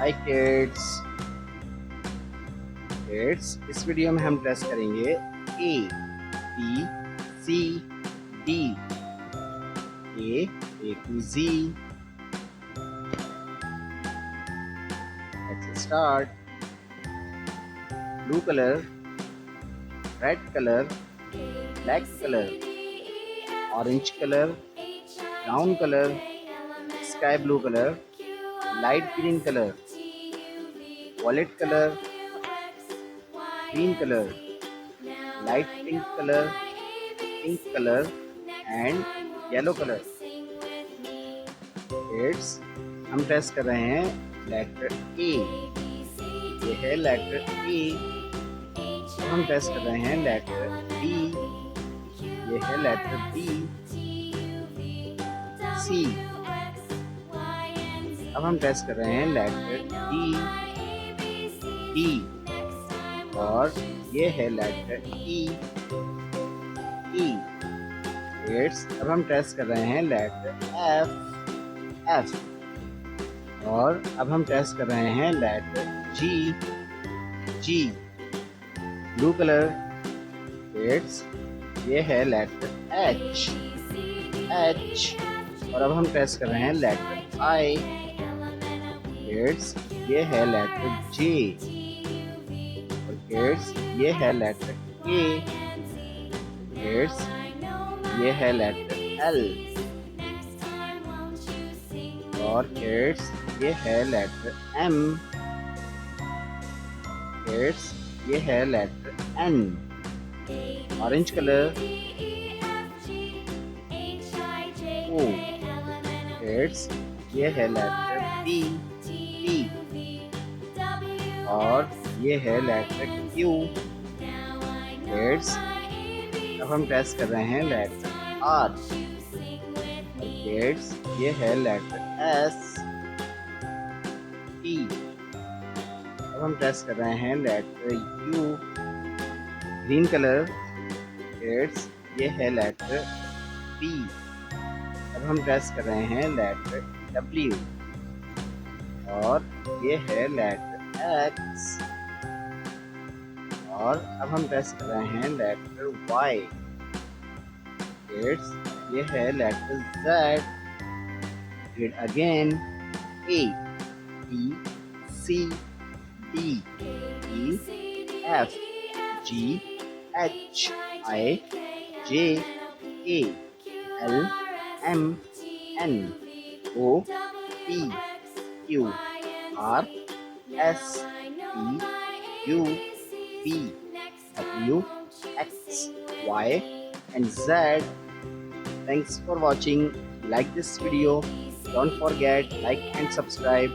हाय kids. इस video में हम टेस्ट करेंगे A B C D. A to G. Let's start. Blue colour, red colour, black colour, orange colour, brown colour, sky blue colour, light green colour, violet colour, green colour, light pink colour and yellow colour. Kids, हम test कर रहे हैं letter ए। ये है letter ए। अब हम test कर रहे हैं लेटर बी। ये है लेटर बी। सी। अब हम टेस्ट कर रहे हैं लेटर डी। और ये है लेटर ई। अब हम टेस्ट कर रहे हैं लेटर एफ। और अब हम टेस्ट कर रहे हैं लेटर जी। Blue colour. ये है लेटर एच। और अब हम टेस्ट कर रहे हैं लेटर आई। ये है लेटर जे। ये है लेटर के। ये है लेटर एल। और ये है लेटर एम। ये है letter N. Orange colour O. ये है लेटर पी। और ये है लेटर क्यू। अब हम टेस्ट कर रहे हैं लेटर आर। ये है लेटर एस। टी। अब हम टेस्ट कर रहे हैं लेटर यू। Green colour. ये है लेटर बी। अब हम टेस्ट कर रहे हैं लेटर डब्ल्यू। और ये है लेटर एक्स। और अब हम टेस्ट कर रहे हैं लेटर वाई। ये है letter Z. Read again. A B C D E F G H I J K L M N O P Q R S T U V W X Y and Z. Thanks for watching. Like this video. Don't forget like and subscribe.